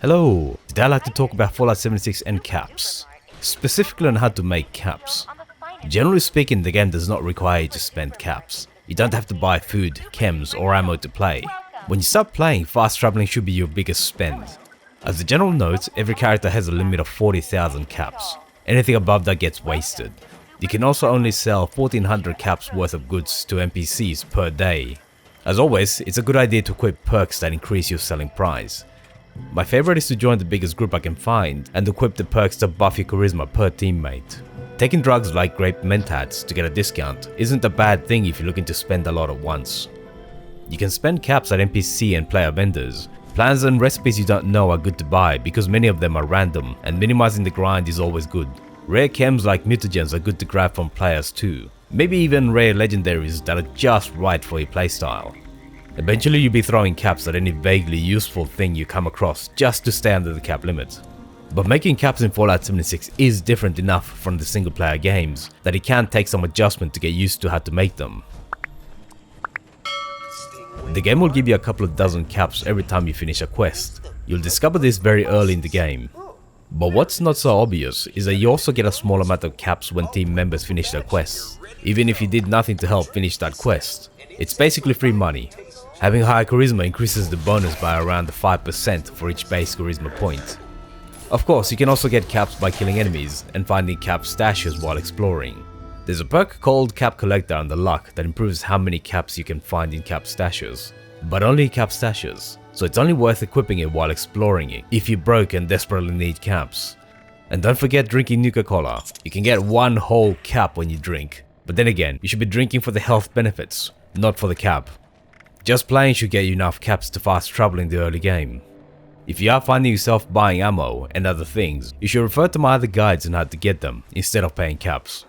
Hello, today I'd like to talk about Fallout 76 and caps, specifically on how to make caps. Generally speaking, the game does not require you to spend caps. You don't have to buy food, chems or ammo to play. When you start playing, fast traveling should be your biggest spend. As a general note, every character has a limit of 40,000 caps. Anything above that gets wasted. You can also only sell 1400 caps worth of goods to NPCs per day. As always, it's a good idea to equip perks that increase your selling price. My favorite is to join the biggest group I can find and equip the perks to buff your charisma per teammate. Taking drugs like grape mentats to get a discount isn't a bad thing if you're looking to spend a lot at once. You can spend caps at NPC and player vendors. Plans and recipes you don't know are good to buy because many of them are random and minimizing the grind is always good. Rare chems like mutagens are good to grab from players too. Maybe even rare legendaries that are just right for your playstyle. Eventually you'll be throwing caps at any vaguely useful thing you come across just to stay under the cap limit. But making caps in Fallout 76 is different enough from the single player games that it can take some adjustment to get used to how to make them. The game will give you a couple of dozen caps every time you finish a quest. You'll discover this very early in the game. But what's not so obvious is that you also get a small amount of caps when team members finish their quests, even if you did nothing to help finish that quest. It's basically free money. Having higher charisma increases the bonus by around 5% for each base charisma point. Of course, you can also get caps by killing enemies and finding cap stashes while exploring. There's a perk called Cap Collector under luck that improves how many caps you can find in cap stashes, but only cap stashes, so it's only worth equipping it while exploring it if you're broke and desperately need caps. And don't forget drinking Nuka-Cola. You can get one whole cap when you drink, but then again, you should be drinking for the health benefits, not for the cap. Just playing should get you enough caps to fast travel in the early game. If you are finding yourself buying ammo and other things, you should refer to my other guides on how to get them instead of paying caps.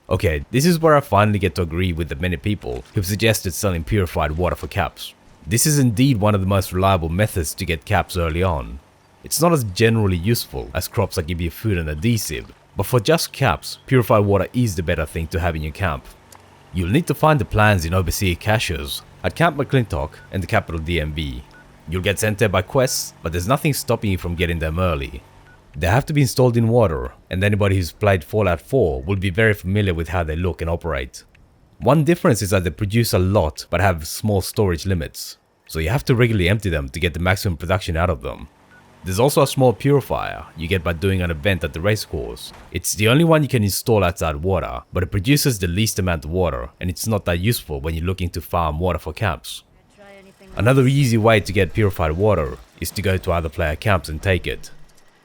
Okay, this is where I finally get to agree with the many people who've suggested selling purified water for caps. This is indeed one of the most reliable methods to get caps early on. It's not as generally useful as crops that give you food and adhesive, but for just caps, purified water is the better thing to have in your camp. You'll need to find the plans in overseer caches at Camp McClintock and the capital DMV. You'll get sent there by quests, but there's nothing stopping you from getting them early. They have to be installed in water, and anybody who's played Fallout 4 will be very familiar with how they look and operate. One difference is that they produce a lot but have small storage limits, so you have to regularly empty them to get the maximum production out of them. There's also a small purifier you get by doing an event at the racecourse. It's the only one you can install outside water, but it produces the least amount of water and it's not that useful when you're looking to farm water for camps. Another easy way to get purified water is to go to other player camps and take it.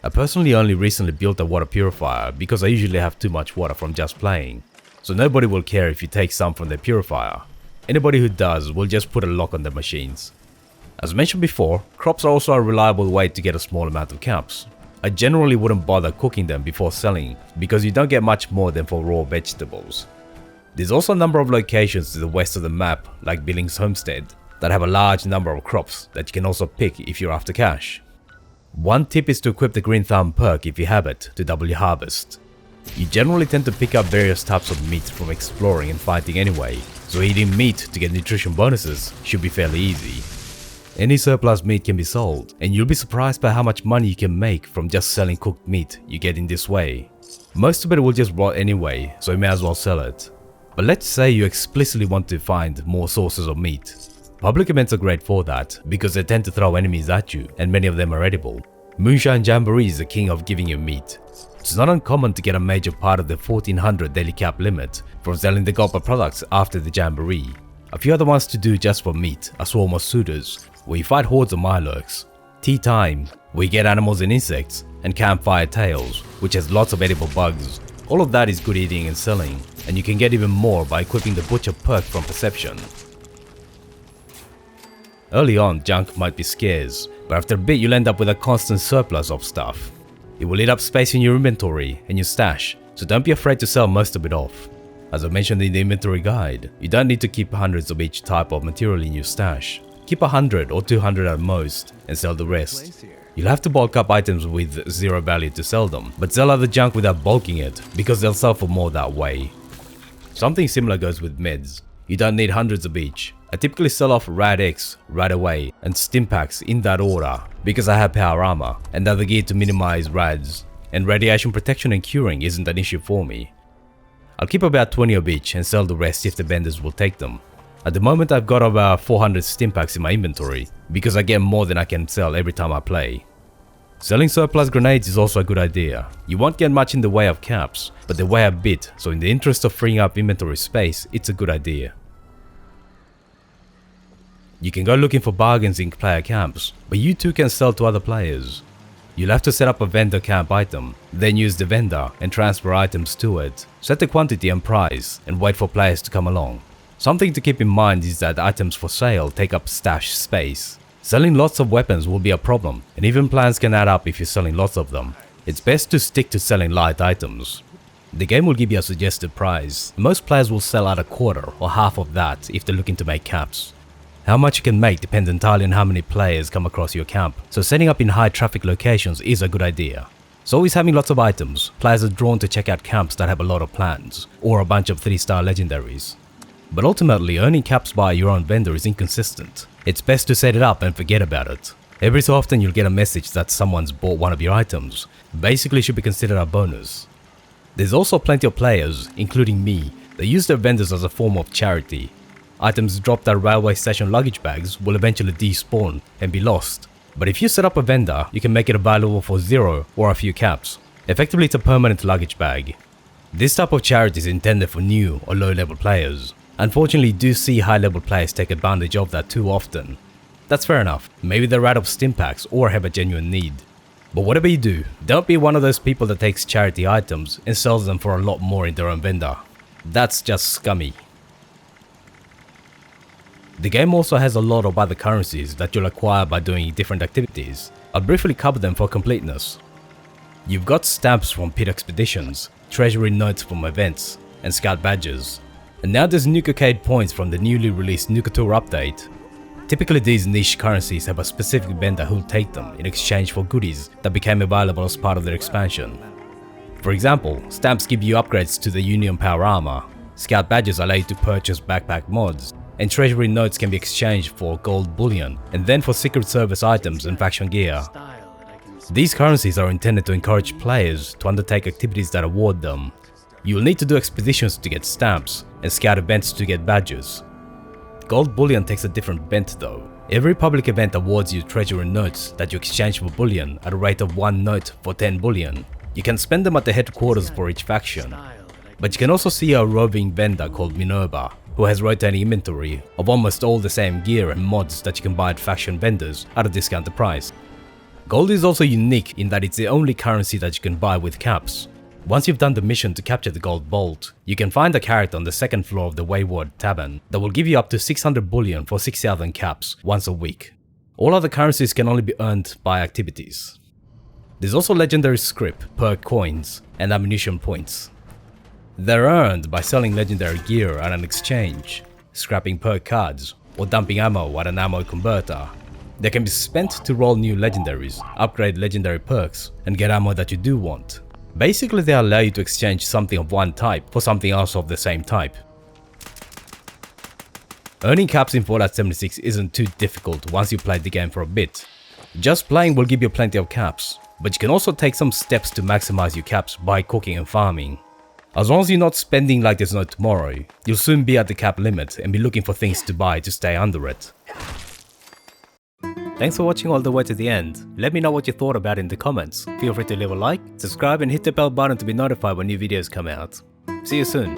I personally only recently built a water purifier because I usually have too much water from just playing, so nobody will care if you take some from their purifier. Anybody who does will just put a lock on their machines. As mentioned before, crops are also a reliable way to get a small amount of caps. I generally wouldn't bother cooking them before selling because you don't get much more than for raw vegetables. There's also a number of locations to the west of the map, like Billings Homestead, that have a large number of crops that you can also pick if you're after cash. One tip is to equip the Green Thumb perk if you have it to double your harvest. You generally tend to pick up various types of meat from exploring and fighting anyway, so eating meat to get nutrition bonuses should be fairly easy. Any surplus meat can be sold, and you'll be surprised by how much money you can make from just selling cooked meat you get in this way. Most of it will just rot anyway, so you may as well sell it. But let's say you explicitly want to find more sources of meat. Public events are great for that, because they tend to throw enemies at you, and many of them are edible. Moonshine Jamboree is the king of giving you meat. It's not uncommon to get a major part of the 1400 daily cap limit from selling the Gopper products after the Jamboree. A few other ones to do just for meat are Swarm of Suitors, where you fight hordes of Mirelurks, Tea Time, where you get animals and insects, and Campfire Tales, which has lots of edible bugs. All of that is good eating and selling, and you can get even more by equipping the Butcher perk from Perception. Early on, junk might be scarce, but after a bit you'll end up with a constant surplus of stuff. It will eat up space in your inventory and your stash, so don't be afraid to sell most of it off. As I mentioned in the inventory guide, you don't need to keep hundreds of each type of material in your stash. Keep 100 or 200 at most and sell the rest. You'll have to bulk up items with zero value to sell them, but sell other junk without bulking it because they'll sell for more that way. Something similar goes with meds. You don't need hundreds of each. I typically sell off Rad X, Rad Away, and Stimpaks in that order because I have power armor and other gear to minimize rads, and radiation protection and curing isn't an issue for me. I'll keep about 20 of each and sell the rest if the vendors will take them. At the moment I've got about 400 Stimpaks in my inventory because I get more than I can sell every time I play. Selling surplus grenades is also a good idea. You won't get much in the way of caps, but they weigh a bit, so in the interest of freeing up inventory space, it's a good idea. You can go looking for bargains in player camps, but you too can sell to other players. You'll have to set up a vendor camp item, then use the vendor and transfer items to it, set the quantity and price, and wait for players to come along. Something to keep in mind is that items for sale take up stash space. Selling lots of weapons will be a problem, and even plans can add up if you're selling lots of them. It's best to stick to selling light items. The game will give you a suggested price. Most players will sell at a quarter or half of that if they're looking to make caps. How much you can make depends entirely on how many players come across your camp, so setting up in high traffic locations is a good idea. So always having lots of items, players are drawn to check out camps that have a lot of plans, or a bunch of 3-star legendaries. But ultimately, earning caps by your own vendor is inconsistent. It's best to set it up and forget about it. Every so often you'll get a message that someone's bought one of your items. Basically should be considered a bonus. There's also plenty of players, including me, that use their vendors as a form of charity. Items dropped at railway station luggage bags will eventually despawn and be lost. But if you set up a vendor, you can make it available for 0 or a few caps. Effectively, it's a permanent luggage bag. This type of charity is intended for new or low level players. Unfortunately, you do see high level players take advantage of that too often. That's fair enough, maybe they're out of Stimpaks or have a genuine need. But whatever you do, don't be one of those people that takes charity items and sells them for a lot more in their own vendor. That's just scummy. The game also has a lot of other currencies that you'll acquire by doing different activities. I'll briefly cover them for completeness. You've got stamps from pit expeditions, treasury notes from events, and scout badges. And now there's Nuke points from the newly released Nuke Tour update. Typically these niche currencies have a specific vendor who'll take them in exchange for goodies that became available as part of their expansion. For example, stamps give you upgrades to the Union Power Armor, scout badges allow you to purchase backpack mods, and treasury notes can be exchanged for gold bullion and then for Secret Service items and faction gear. These currencies are intended to encourage players to undertake activities that award them. You'll need to do expeditions to get stamps, and scout events to get badges. Gold bullion takes a different bent though. Every public event awards you treasury notes that you exchange for bullion at a rate of 1 note for 10 bullion. You can spend them at the headquarters for each faction. But you can also see a roving vendor called Minerva, who has rotating inventory of almost all the same gear and mods that you can buy at faction vendors at a discounted price. Gold is also unique in that it's the only currency that you can buy with caps. Once you've done the mission to capture the gold bolt, you can find a character on the 2nd floor of the Foreword tavern that will give you up to 600 bullion for 6,000 caps once a week. All other currencies can only be earned by activities. There's also legendary scrip, perk coins, and ammunition points. They're earned by selling legendary gear at an exchange, scrapping perk cards, or dumping ammo at an ammo converter. They can be spent to roll new legendaries, upgrade legendary perks, and get ammo that you do want. Basically, they allow you to exchange something of one type for something else of the same type. Earning caps in Fallout 76 isn't too difficult once you played the game for a bit. Just playing will give you plenty of caps, but you can also take some steps to maximize your caps by cooking and farming. As long as you're not spending like there's no tomorrow, you'll soon be at the cap limit and be looking for things to buy to stay under it. Thanks for watching all the way to the end. Let me know what you thought about it in the comments. Feel free to leave a like, subscribe and hit the bell button to be notified when new videos come out. See you soon.